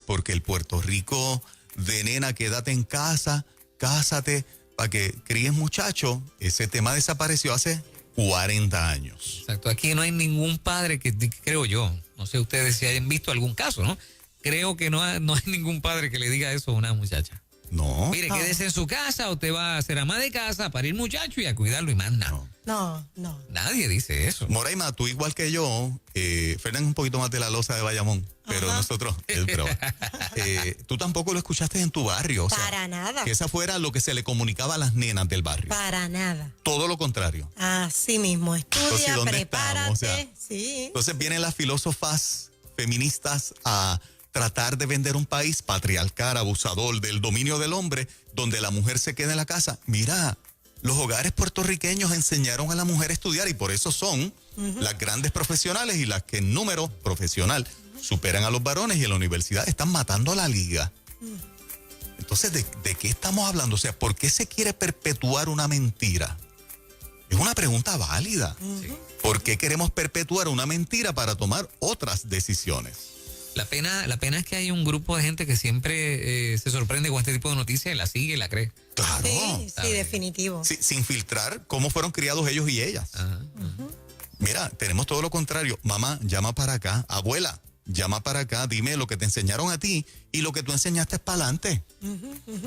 porque el Puerto Rico de nena, quédate en casa, cásate para que críes muchacho, ese tema desapareció hace 40 años. Exacto, aquí no hay ningún padre creo yo, no sé ustedes si hayan visto algún caso, ¿no? Creo que no hay ningún padre que le diga eso a una muchacha. No. Mire, quédese en su casa, usted va a ser ama de casa, para ir muchacho y a cuidarlo y más nada. No. Nadie dice eso. Moraima, tú igual que yo, Fernán un poquito más de la loza de Bayamón, pero nosotros, tú tampoco lo escuchaste en tu barrio. O sea, para nada. Que esa fuera lo que se le comunicaba a las nenas del barrio. Para nada. Todo lo contrario. Así mismo, estudia, Entonces, ¿dónde prepárate. estamos? O sea, sí. Entonces vienen las filósofas feministas a tratar de vender un país patriarcal, abusador, del dominio del hombre, donde la mujer se queda en la casa. Mira, los hogares puertorriqueños enseñaron a la mujer a estudiar y por eso son las grandes profesionales y las que en número profesional superan a los varones y en la universidad están matando a la liga. Entonces, ¿de qué estamos hablando? O sea, ¿por qué se quiere perpetuar una mentira? Es una pregunta válida. ¿Por qué queremos perpetuar una mentira para tomar otras decisiones? La pena es que hay un grupo de gente que siempre se sorprende con este tipo de noticias y la sigue y la cree. Claro. Sí, definitivo. Sí, sin filtrar cómo fueron criados ellos y ellas. Mira, tenemos todo lo contrario. Mamá, llama para acá. Abuela, llama para acá. Dime lo que te enseñaron a ti y lo que tú enseñaste es para adelante.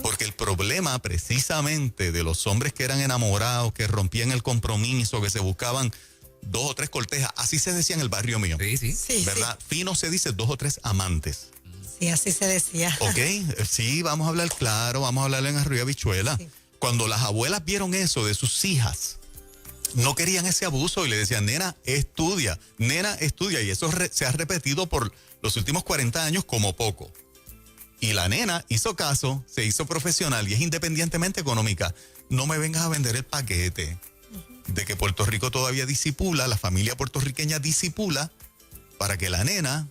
Porque el problema precisamente de los hombres que eran enamorados, que rompían el compromiso, que se buscaban 2 o 3 cortejas, así se decía en el barrio mío. Sí, ¿verdad? Fino se dice 2 o 3 amantes. Sí, así se decía. Ok, sí, vamos a hablar claro, vamos a hablar en Arroyo Habichuela. Sí. Cuando las abuelas vieron eso de sus hijas, no querían ese abuso y le decían, nena, estudia, y eso se ha repetido por los últimos 40 años como poco. Y la nena hizo caso, se hizo profesional y es independientemente económica. No me vengas a vender el paquete de que Puerto Rico todavía disipula, la familia puertorriqueña disipula para que la nena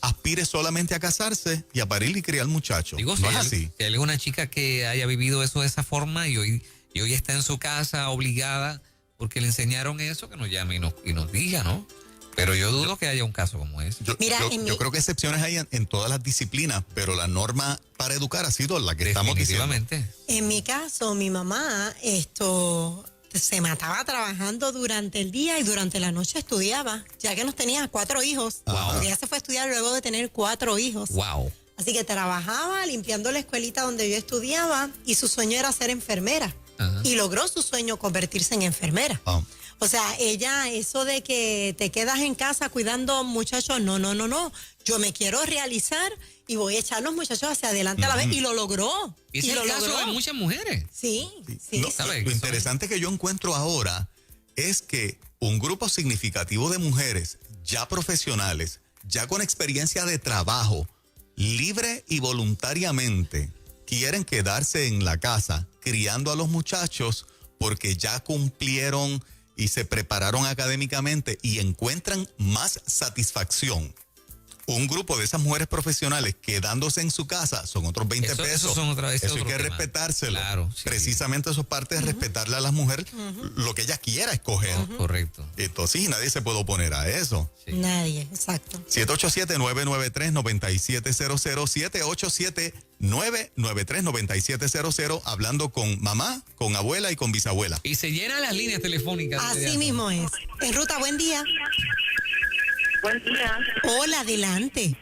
aspire solamente a casarse y a parir y criar muchachos. Digo, no si es así. hay alguna chica que haya vivido eso de esa forma y hoy está en su casa obligada porque le enseñaron eso, que nos llame y nos diga, ¿no? Pero yo dudo que haya un caso como ese. Yo creo que excepciones hay en todas las disciplinas, pero la norma para educar ha sido la que estamos diciendo. Definitivamente. En mi caso, mi mamá se mataba trabajando durante el día y durante la noche estudiaba, ya que nos tenía 4 hijos. Wow. Ella se fue a estudiar luego de tener 4 hijos. Wow. Así que trabajaba limpiando la escuelita donde yo estudiaba y su sueño era ser enfermera. Y logró su sueño convertirse en enfermera. O sea, ella, eso de que te quedas en casa cuidando muchachos, no. Yo me quiero realizar y voy a echar los muchachos hacia adelante a la vez. Y lo logró. Y es el caso de muchas mujeres. Sí. Lo interesante que yo encuentro ahora es que un grupo significativo de mujeres ya profesionales, ya con experiencia de trabajo, libre y voluntariamente, quieren quedarse en la casa criando a los muchachos porque ya cumplieron y se prepararon académicamente y encuentran más satisfacción. Un grupo de esas mujeres profesionales quedándose en su casa son otros 20 pesos. Eso hay que respetárselo. Claro, sí. Precisamente eso es parte de respetarle a las mujeres lo que ella quiera escoger. Correcto. Entonces, sí, nadie se puede oponer a eso. Sí. Nadie, exacto. 787-993-9700, 787-993-9700, hablando con mamá, con abuela y con bisabuela. Y se llenan las líneas telefónicas. Así mismo es. En ruta, buen día. Buen día. Hola, adelante.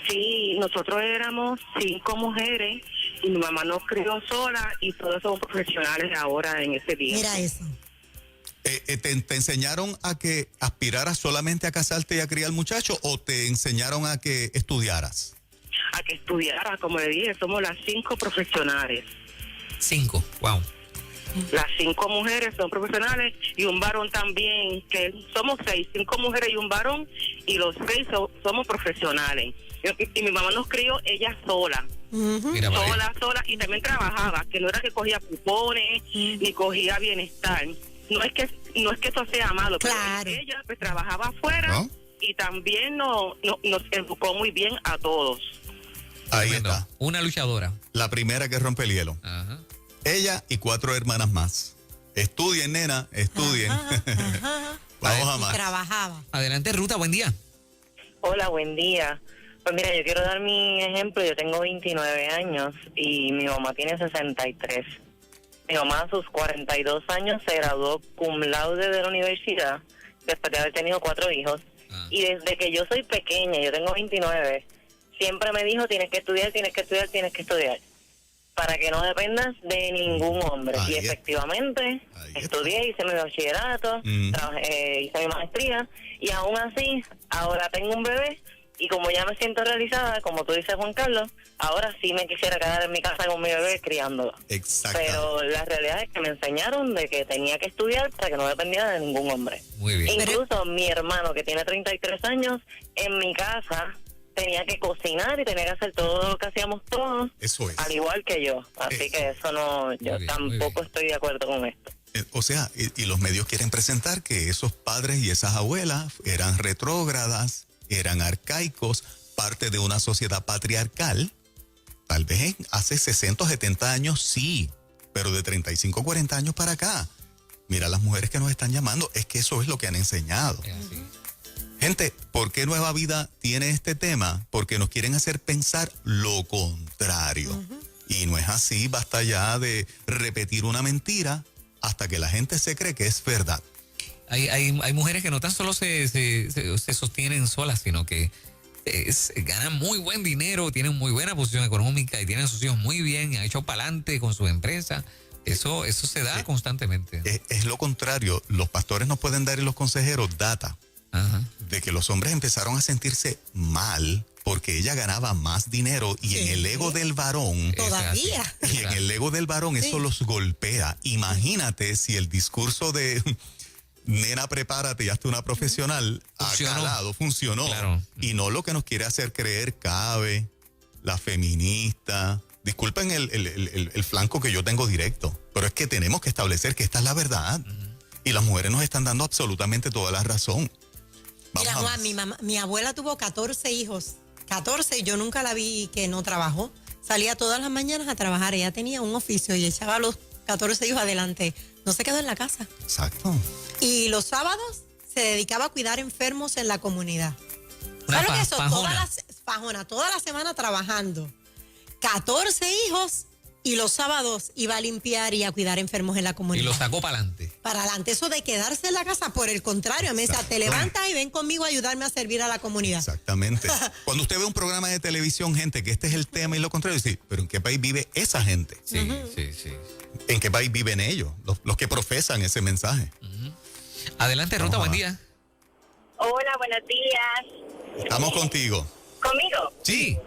Sí, nosotros éramos 5 mujeres y mi mamá nos crió sola y todos somos profesionales ahora en ese día. Mira eso. ¿Te enseñaron a que aspiraras solamente a casarte y a criar muchachos o te enseñaron a que estudiaras? A que estudiara, como le dije, somos las 5 profesionales. 5, wow. Las 5 mujeres son profesionales y un varón también, que somos 6, 5 mujeres y un varón, y los 6 somos profesionales. Y mi mamá nos crió ella sola. Mira, sola, y también trabajaba, que no era que cogía cupones ni cogía bienestar. No es que eso sea malo, claro. Pero ella pues trabajaba afuera, ¿no? Y también nos educó muy bien a todos. Ahí tremendo. está. Una luchadora. La primera que rompe el hielo. Ajá. Ella y 4 hermanas más. Estudien, nena, estudien. Vamos a más. Trabajaba. Adelante, Ruta, buen día. Hola, buen día. Pues mira, yo quiero dar mi ejemplo. Yo tengo 29 años y mi mamá tiene 63. Mi mamá a sus 42 años se graduó cum laude de la universidad después de haber tenido 4 hijos. Y desde que yo soy pequeña, yo tengo 29, siempre me dijo, tienes que estudiar, tienes que estudiar, tienes que estudiar, para que no dependas de ningún hombre. Y efectivamente, estudié, hice mi bachillerato, hice mi maestría, y aún así, ahora tengo un bebé, y como ya me siento realizada, como tú dices, Juan Carlos, ahora sí me quisiera quedar en mi casa con mi bebé criándolo. Exacto. Pero la realidad es que me enseñaron de que tenía que estudiar para que no dependiera de ningún hombre. Muy bien. Incluso mi hermano, que tiene 33 años, en mi casa tenía que cocinar y tenía que hacer todo lo que hacíamos todos, eso es, al igual que yo. Así que eso no, yo tampoco estoy de acuerdo con esto. O sea, y los medios quieren presentar que esos padres y esas abuelas eran retrógradas, eran arcaicos, parte de una sociedad patriarcal. Tal vez hace 60 o 70 años sí, pero de 35 o 40 años para acá. Mira las mujeres que nos están llamando, es que eso es lo que han enseñado. Gente, ¿por qué Nueva Vida tiene este tema? Porque nos quieren hacer pensar lo contrario. Y no es así, basta ya de repetir una mentira hasta que la gente se cree que es verdad. Hay mujeres que no tan solo se sostienen solas, sino que ganan muy buen dinero, tienen muy buena posición económica y tienen a sus hijos muy bien, han hecho para adelante con su empresa. Eso se da constantemente. Es lo contrario. Los pastores nos pueden dar y los consejeros data de que los hombres empezaron a sentirse mal porque ella ganaba más dinero y en el ego del varón todavía. Y en el ego del varón eso los golpea. Imagínate si el discurso de nena, prepárate y hazte una profesional funcionó. Claro. Y no lo que nos quiere hacer creer Cabe, la feminista. Disculpen el flanco que yo tengo directo, pero es que tenemos que establecer que esta es la verdad. Y las mujeres nos están dando absolutamente toda la razón. Mira, Juan, mi abuela tuvo 14 hijos. 14, yo nunca la vi que no trabajó. Salía todas las mañanas a trabajar. Ella tenía un oficio y echaba a los 14 hijos adelante. No se quedó en la casa. Exacto. Y los sábados se dedicaba a cuidar enfermos en la comunidad. Una ¿Sabes eso? fajona. Toda la semana trabajando. 14 hijos y los sábados iba a limpiar y a cuidar enfermos en la comunidad. Y los sacó para adelante. Para adelante, eso de quedarse en la casa, por el contrario, me decía, te levantas y ven conmigo a ayudarme a servir a la comunidad. Exactamente. Cuando usted ve un programa de televisión, gente, que este es el tema y lo contrario, sí, pero ¿en qué país vive esa gente? Sí. ¿En qué país viven ellos? Los que profesan ese mensaje. Adelante, Ruta, buen día. Hola, buenos días. Estamos contigo. ¿Conmigo? Sí.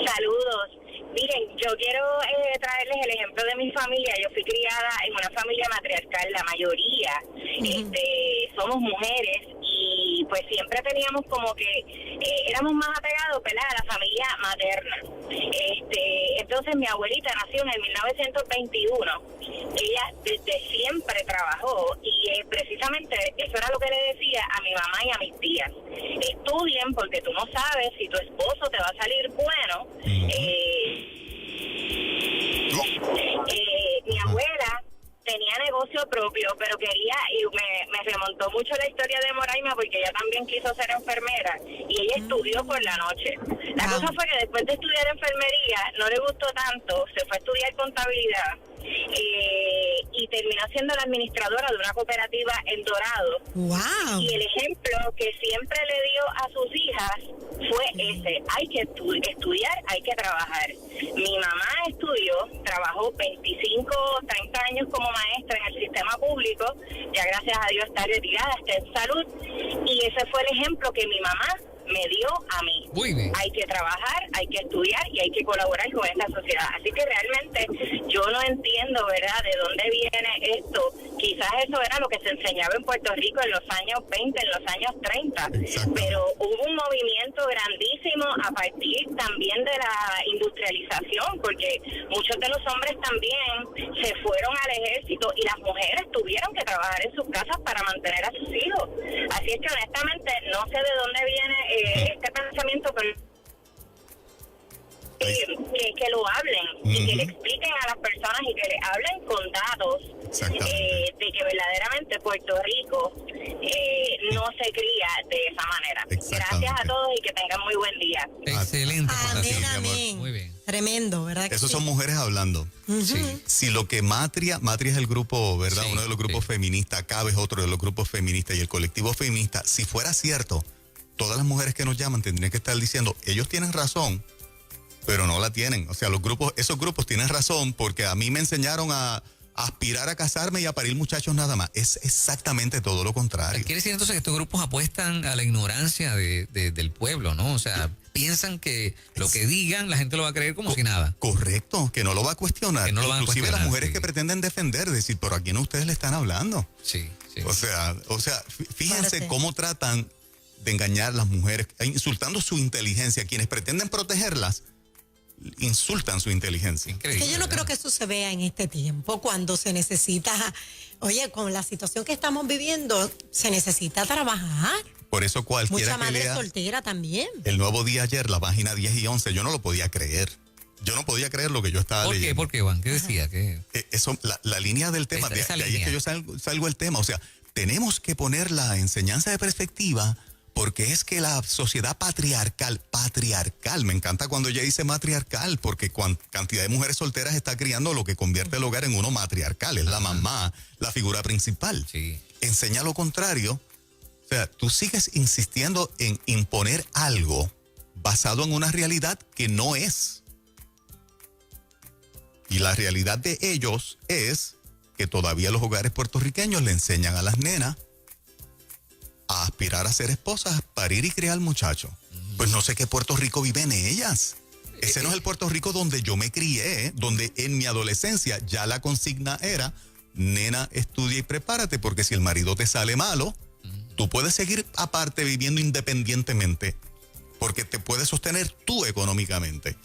Saludos. Miren, yo quiero traerles el ejemplo de mi familia. Yo fui criada en una familia matriarcal, la mayoría somos mujeres y pues siempre teníamos como que éramos más apegados, ¿verdad?, a la familia materna. Entonces mi abuelita nació en el 1921. Ella desde siempre trabajó y precisamente eso era lo que le decía a mi mamá y a mis tías. Estudien porque tú no sabes si tu esposo te va a salir bueno. Mi abuela tenía negocio propio, pero quería, y me remontó mucho la historia de Moraima porque ella también quiso ser enfermera y ella estudió por la noche. La cosa fue que después de estudiar enfermería no le gustó tanto, se fue a estudiar contabilidad y terminó siendo la administradora de una cooperativa en Dorado. ¡Wow! Y el ejemplo que siempre le dio a sus hijas fue ese: hay que estudiar, hay que trabajar. Mi mamá estudió, trabajó 25, 30 años como maestra en el sistema público, ya gracias a Dios está retirada, está en salud, y ese fue el ejemplo que mi mamá me dio a mí. Muy bien. Hay que trabajar, hay que estudiar y hay que colaborar con esta sociedad. Así que realmente yo no entiendo, ¿verdad?, de dónde viene esto. Quizás eso era lo que se enseñaba en Puerto Rico en los años 20, en los años 30. Exacto. Pero hubo un movimiento grandísimo a partir también de la industrialización, porque muchos de los hombres también se fueron al ejército y las mujeres tuvieron que trabajar en sus casas para mantener a sus hijos. Así es que honestamente no sé de dónde viene este pensamiento, pero que lo hablen y que le expliquen a las personas y que le hablen con datos de que verdaderamente Puerto Rico no se cría de esa manera. Gracias a todos y que tengan muy buen día. Excelente. Amén, amén. Muy bien. Tremendo, ¿verdad? Esos son mujeres hablando. Sí. Si lo que Matria es el grupo, ¿verdad? Sí, uno de los grupos feministas, CABE es otro de los grupos feministas y el colectivo feminista, si fuera cierto, todas las mujeres que nos llaman tendrían que estar diciendo, ellos tienen razón, pero no la tienen. O sea, esos grupos tienen razón porque a mí me enseñaron a aspirar a casarme y a parir muchachos nada más. Es exactamente todo lo contrario. Quiere decir entonces que estos grupos apuestan a la ignorancia del pueblo, ¿no? O sea, piensan que lo que digan la gente lo va a creer como si nada. Correcto, que no lo va a cuestionar. Que no lo van a Inclusive cuestionar, las mujeres sí. que pretenden defender, decir, ¿pero a quién ustedes le están hablando? Sí, sí. O sea, fíjense Fuerte. cómo tratan de engañar a las mujeres, insultando su inteligencia. Quienes pretenden protegerlas, insultan su inteligencia. Increíble, Es que yo no ¿verdad? creo que eso se vea en este tiempo, cuando se necesita, oye, con la situación que estamos viviendo, se necesita trabajar. Por eso cualquiera Mucha que madre lea soltera también. El Nuevo Día ayer, la página 10 y 11, yo no lo podía creer. Yo no podía creer lo que yo estaba ¿Por qué? leyendo. ¿Por qué, Juan? ¿Qué decía? ¿Qué? Eso, la línea del tema, Esa de ahí es línea. que yo salgo el tema. O sea, tenemos que poner la enseñanza de perspectiva porque es que la sociedad patriarcal, me encanta cuando ella dice matriarcal, porque cantidad de mujeres solteras está criando lo que convierte el hogar en uno matriarcal, es la mamá, la figura principal. Sí. Enseña lo contrario. O sea, tú sigues insistiendo en imponer algo basado en una realidad que no es. Y la realidad de ellos es que todavía los hogares puertorriqueños le enseñan a las nenas a aspirar a ser esposas, parir y criar muchachos. Pues no sé qué Puerto Rico viven ellas. Ese no es el Puerto Rico donde yo me crié, donde en mi adolescencia ya la consigna era, nena, estudia y prepárate, porque si el marido te sale malo, tú puedes seguir aparte viviendo independientemente, porque te puedes sostener tú económicamente.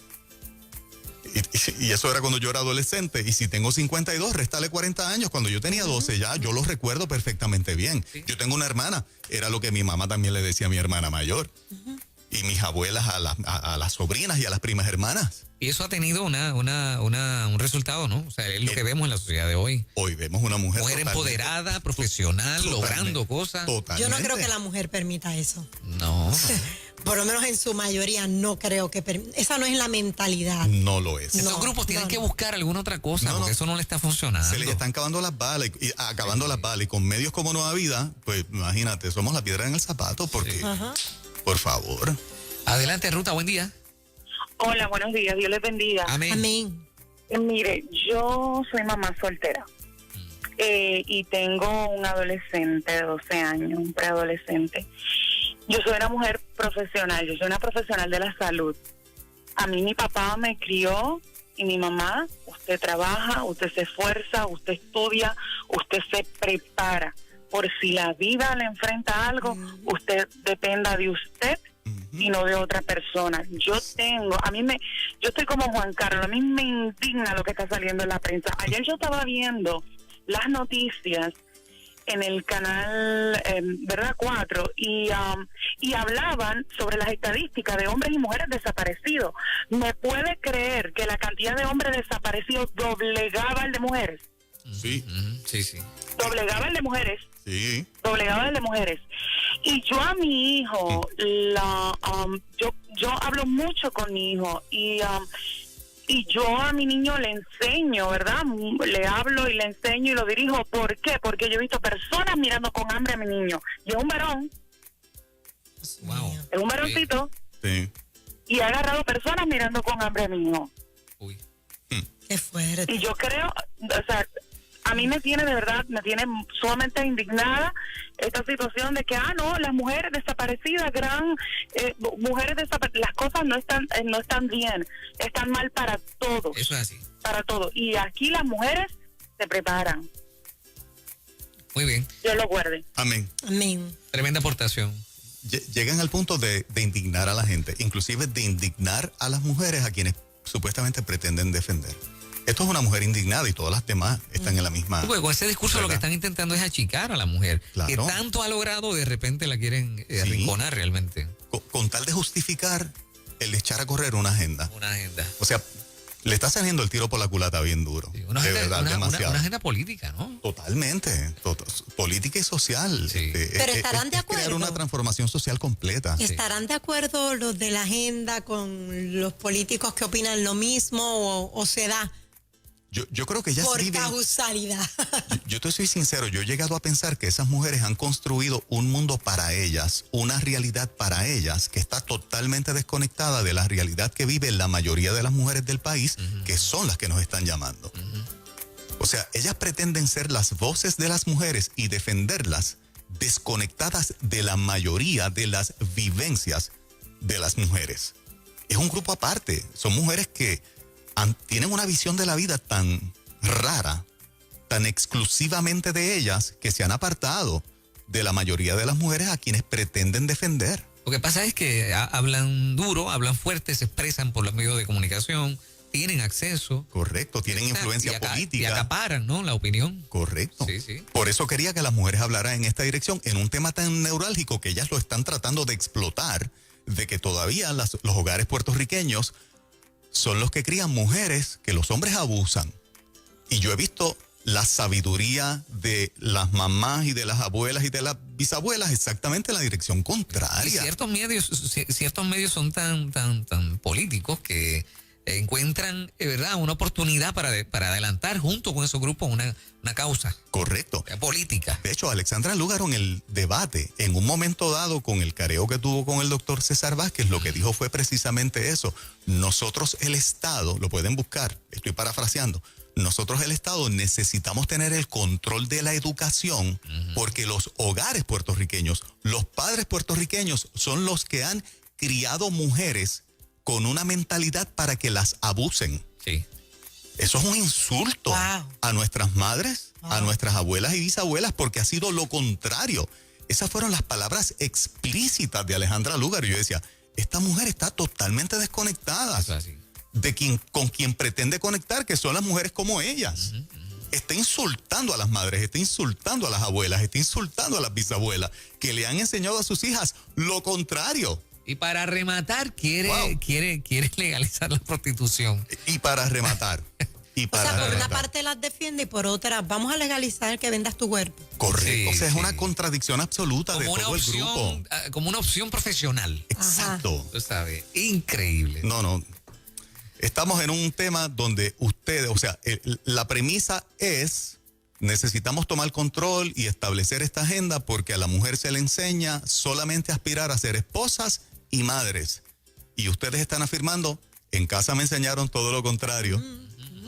Y eso era cuando yo era adolescente. Y si tengo 52, réstale 40 años. Cuando yo tenía 12 ya, yo lo recuerdo perfectamente bien. Sí. Yo tengo una hermana. Era lo que mi mamá también le decía a mi hermana mayor. Y mis abuelas a las sobrinas y a las primas hermanas. Y eso ha tenido un resultado, ¿no? O sea, es lo que vemos en la sociedad de hoy. Hoy vemos una mujer Empoderada, profesional, logrando cosas. Totalmente. Yo no creo que la mujer permita eso. No. Por lo menos en su mayoría no creo que esa no es la mentalidad. No lo es. Estos No, grupos tienen no, que no. buscar alguna otra cosa, No, porque no. eso no le está funcionando. Se les están acabando las balas y con medios como Nueva Vida, pues imagínate, somos la piedra en el zapato porque, Sí. Ajá. por favor. Adelante, Ruta, buen día. Hola, buenos días, Dios les bendiga. Amén. Amén. Mire, yo soy mamá soltera y tengo un adolescente de 12 años, un preadolescente. Yo soy una mujer profesional, yo soy una profesional de la salud. A mí mi papá me crió y mi mamá, usted trabaja, usted se esfuerza, usted estudia, usted se prepara. Por si la vida le enfrenta algo, usted dependa de usted y no de otra persona. Yo estoy como Juan Carlos, a mí me indigna lo que está saliendo en la prensa. Ayer yo estaba viendo las noticias en el canal, ¿verdad? 4, y hablaban sobre las estadísticas de hombres y mujeres desaparecidos. ¿Me puede creer que la cantidad de hombres desaparecidos doblegaba el de mujeres? Sí. Sí, sí. Doblegaba el de mujeres. Sí. Doblegaba el de mujeres. Y yo a mi hijo, yo hablo mucho con mi hijo y yo a mi niño le enseño, ¿verdad? Le hablo y le enseño y lo dirijo. ¿Por qué? Porque yo he visto personas mirando con hambre a mi niño. Y es un varón, Wow. es un varoncito, Sí. y ha agarrado personas mirando con hambre a mi hijo. Uy. Qué fuerte. Y yo creo, o sea, a mí me tiene de verdad, me tiene sumamente indignada esta situación de que, no, las mujeres desaparecidas, las cosas no están bien, están mal para todos, Eso es así. para todos. Y aquí las mujeres se preparan. Muy bien. Dios lo guarde. Amén. Amén. Tremenda aportación. Llegan al punto de indignar a la gente, inclusive de indignar a las mujeres a quienes supuestamente pretenden defender. Esto es una mujer indignada y todas las demás están en la misma. Porque con ese discurso lo que ¿verdad? están intentando es achicar a la mujer. Claro. Que tanto ha logrado, de repente la quieren arrinconar realmente. Con tal de justificar el echar a correr una agenda. Una agenda. O sea, le está saliendo el tiro por la culata bien duro. Sí, una de agenda, verdad, demasiado. una agenda política, ¿no? Totalmente. Política y social. Sí. Pero estarán de es crear acuerdo. una transformación social completa. ¿Estarán de acuerdo los de la agenda con los políticos que opinan lo mismo o se da Yo creo que ellas por viven... causalidad? Yo te soy sincero, yo he llegado a pensar que esas mujeres han construido un mundo para ellas, una realidad para ellas, que está totalmente desconectada de la realidad que vive la mayoría de las mujeres del país, que son las que nos están llamando. O sea, ellas pretenden ser las voces de las mujeres y defenderlas desconectadas de la mayoría de las vivencias de las mujeres. Es un grupo aparte, son mujeres que tienen una visión de la vida tan rara, tan exclusivamente de ellas, que se han apartado de la mayoría de las mujeres a quienes pretenden defender. Lo que pasa es que hablan duro, hablan fuerte, se expresan por los medios de comunicación, tienen acceso. Correcto, tienen influencia política. Y acaparan, ¿no? La opinión. Correcto. Sí, sí. Por eso quería que las mujeres hablaran en esta dirección, en un tema tan neurálgico que ellas lo están tratando de explotar, de que todavía los hogares puertorriqueños son los que crían mujeres que los hombres abusan. Y yo he visto la sabiduría de las mamás y de las abuelas y de las bisabuelas exactamente en la dirección contraria. Y ciertos medios son tan políticos que encuentran, ¿verdad?, una oportunidad para adelantar junto con esos grupos una causa. Correcto. Política. De hecho, Alexandra Lúgaro en el debate, en un momento dado con el careo que tuvo con el doctor César Vázquez, lo que dijo fue precisamente eso. Nosotros, el Estado, lo pueden buscar, estoy parafraseando, nosotros el Estado necesitamos tener el control de la educación porque los hogares puertorriqueños, los padres puertorriqueños son los que han criado mujeres con una mentalidad para que las abusen. Sí. Eso es un insulto a nuestras madres, a nuestras abuelas y bisabuelas, porque ha sido lo contrario. Esas fueron las palabras explícitas de Alejandra Lúgaro. Yo decía, esta mujer está totalmente desconectada con quien pretende conectar, que son las mujeres como ellas. Está insultando a las madres, está insultando a las abuelas, está insultando a las bisabuelas, que le han enseñado a sus hijas lo contrario. Y para rematar, quiere legalizar la prostitución. Y para rematar. Por una parte las defiende y por otra, vamos a legalizar que vendas tu cuerpo. Correcto. Es una contradicción absoluta como de todo el grupo. Como una opción profesional. Exacto. Tú sabes, increíble. No. Estamos en un tema donde ustedes, la premisa es, necesitamos tomar control y establecer esta agenda porque a la mujer se le enseña solamente a aspirar a ser esposas y madres. Y ustedes están afirmando, en casa me enseñaron todo lo contrario.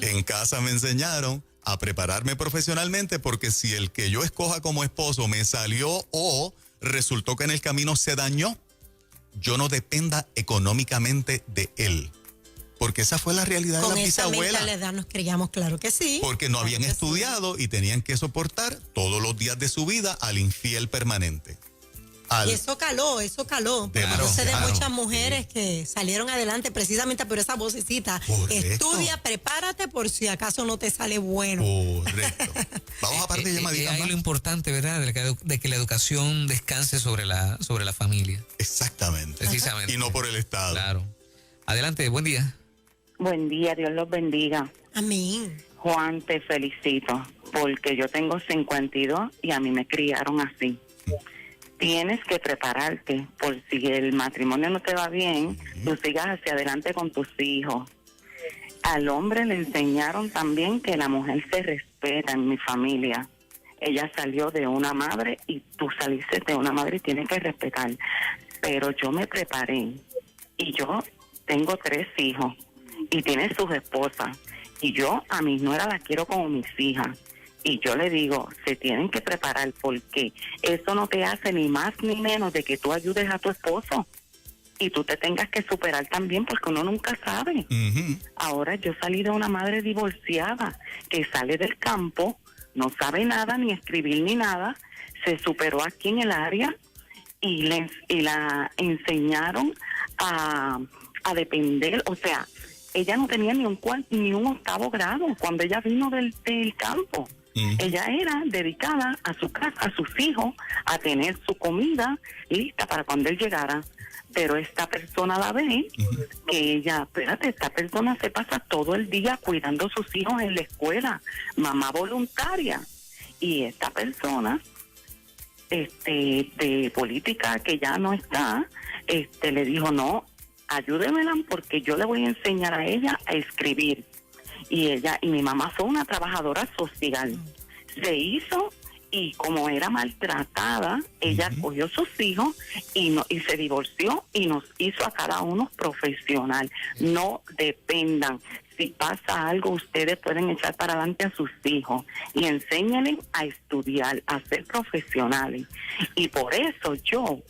En casa me enseñaron a prepararme profesionalmente porque si el que yo escoja como esposo me salió o resultó que en el camino se dañó, yo no dependa económicamente de él. Porque esa fue la realidad de las bisabuelas. Con esa mentalidad nos creíamos, claro que sí. Porque no habían estudiado y tenían que soportar todos los días de su vida al infiel permanente. Y eso caló. Yo sé de muchas mujeres que salieron adelante precisamente por esa vocecita. Correcto. Estudia, prepárate por si acaso no te sale bueno. Correcto. Vamos a parte de llamaditas más. Lo importante, ¿verdad?, de que la educación descanse sobre la familia. Exactamente. Precisamente. Y no por el Estado. Claro. Adelante, buen día. Buen día, Dios los bendiga. Amén. Juan, te felicito, porque yo tengo 52 y a mí me criaron así. Tienes que prepararte, por si el matrimonio no te va bien, tú sigas hacia adelante con tus hijos. Al hombre le enseñaron también que la mujer se respeta en mi familia. Ella salió de una madre y tú saliste de una madre y tienes que respetar. Pero yo me preparé y yo tengo 3 hijos y tiene sus esposas. Y yo a mis nueras las quiero como mis hijas. Y yo le digo, se tienen que preparar porque eso no te hace ni más ni menos de que tú ayudes a tu esposo. Y tú te tengas que superar también porque uno nunca sabe. Ahora yo salí de una madre divorciada que sale del campo, no sabe nada, ni escribir ni nada. Se superó aquí en el área y la enseñaron a depender, o sea, ella no tenía ni un 8º grado cuando ella vino del campo. Ella era dedicada a su casa, a sus hijos, a tener su comida lista para cuando él llegara. Pero esta persona la ve, que ella, espérate, esta persona se pasa todo el día cuidando a sus hijos en la escuela, mamá voluntaria. Y esta persona, de política que ya no está, le dijo, no, ayúdemela porque yo le voy a enseñar a ella a escribir. Y ella y mi mamá fue una trabajadora social. Se hizo, y como era maltratada, ella cogió sus hijos y se divorció y nos hizo a cada uno profesional. No dependan. Si pasa algo, ustedes pueden echar para adelante a sus hijos y enséñenles a estudiar, a ser profesionales. Y por eso yo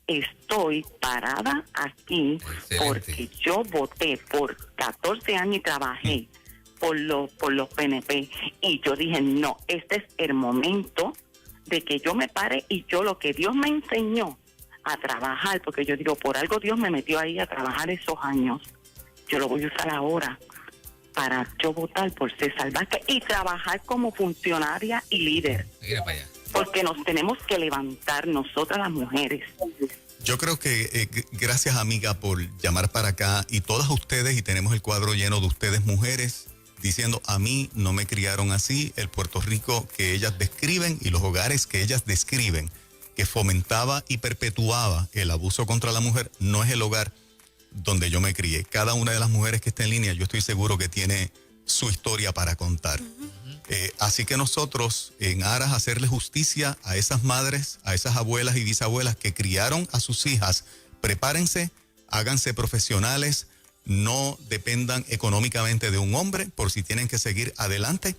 estoy parada aquí. Excelente. Porque yo voté por 14 años y trabajé por los PNP, y yo dije, no, este es el momento de que yo me pare y yo lo que Dios me enseñó a trabajar, porque yo digo, por algo Dios me metió ahí a trabajar esos años, yo lo voy a usar ahora para yo votar por César Vázquez y trabajar como funcionaria y líder. Mira para allá. Porque nos tenemos que levantar nosotras las mujeres. Yo creo que gracias, amiga, por llamar para acá, y todas ustedes, y tenemos el cuadro lleno de ustedes mujeres diciendo, a mí no me criaron así. El Puerto Rico que ellas describen y los hogares que ellas describen, que fomentaba y perpetuaba el abuso contra la mujer, no es el hogar donde yo me crié. Cada una de las mujeres que está en línea, yo estoy seguro que tiene su historia para contar. Así que nosotros, en aras a hacerle justicia a esas madres, a esas abuelas y bisabuelas que criaron a sus hijas, prepárense, háganse profesionales, no dependan económicamente de un hombre por si tienen que seguir adelante,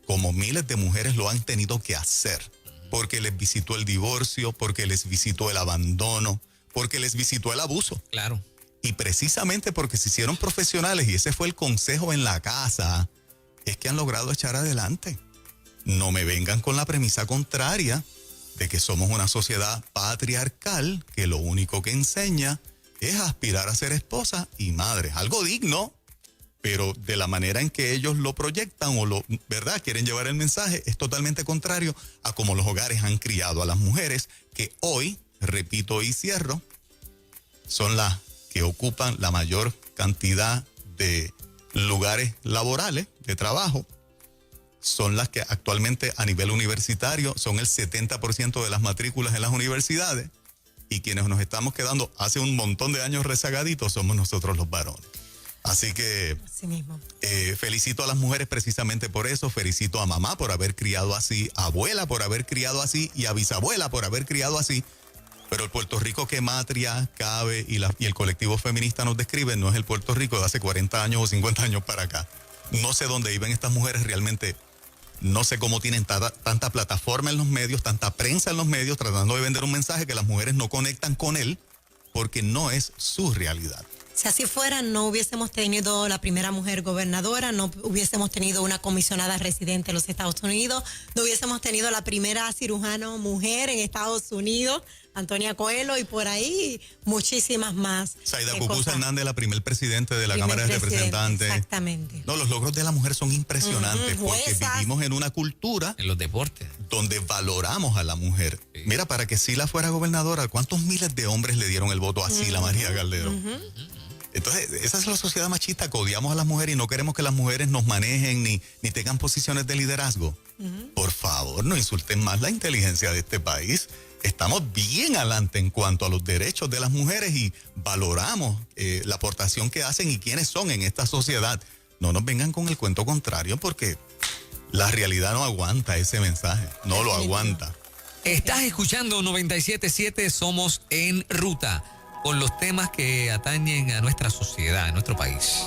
como miles de mujeres lo han tenido que hacer, porque les visitó el divorcio, porque les visitó el abandono, porque les visitó el abuso. Claro. Y precisamente porque se hicieron profesionales, y ese fue el consejo en la casa, es que han logrado echar adelante. No me vengan con la premisa contraria de que somos una sociedad patriarcal que lo único que enseña es aspirar a ser esposa y madre. Algo digno, pero de la manera en que ellos lo proyectan o ¿verdad? Quieren llevar el mensaje, es totalmente contrario a cómo los hogares han criado a las mujeres, que hoy, repito y cierro, son las que ocupan la mayor cantidad de lugares laborales, de trabajo. Son las que actualmente a nivel universitario son el 70% de las matrículas en las universidades, y quienes nos estamos quedando hace un montón de años rezagaditos somos nosotros los varones. Así que así mismo. Felicito a las mujeres precisamente por eso, felicito a mamá por haber criado así, a abuela por haber criado así y a bisabuela por haber criado así. Pero el Puerto Rico que Matria, Cabe y el colectivo feminista nos describe no es el Puerto Rico de hace 40 años o 50 años para acá. No sé dónde viven estas mujeres realmente. No sé cómo tienen tanta plataforma en los medios, tanta prensa en los medios, tratando de vender un mensaje que las mujeres no conectan con él, porque no es su realidad. Si así fuera, no hubiésemos tenido la primera mujer gobernadora, no hubiésemos tenido una comisionada residente en los Estados Unidos, no hubiésemos tenido la primera cirujana mujer en Estados Unidos, Antonia Coelho, y por ahí muchísimas más. Saida Cucuza Hernández, la primer presidente de la Cámara de Representantes. Exactamente. No, los logros de la mujer son impresionantes, porque vivimos en una cultura en los deportes donde valoramos a la mujer. Sí. Mira, para que Sila fuera gobernadora, ¿cuántos miles de hombres le dieron el voto a Sila María Calderón? Entonces, esa es la sociedad machista, que odiamos a las mujeres y no queremos que las mujeres nos manejen ni tengan posiciones de liderazgo. Por favor, no insulten más la inteligencia de este país. Estamos bien adelante en cuanto a los derechos de las mujeres y valoramos la aportación que hacen y quiénes son en esta sociedad. No nos vengan con el cuento contrario, porque la realidad no aguanta ese mensaje, no lo aguanta. Estás escuchando 97.7, Somos en Ruta, con los temas que atañen a nuestra sociedad, a nuestro país.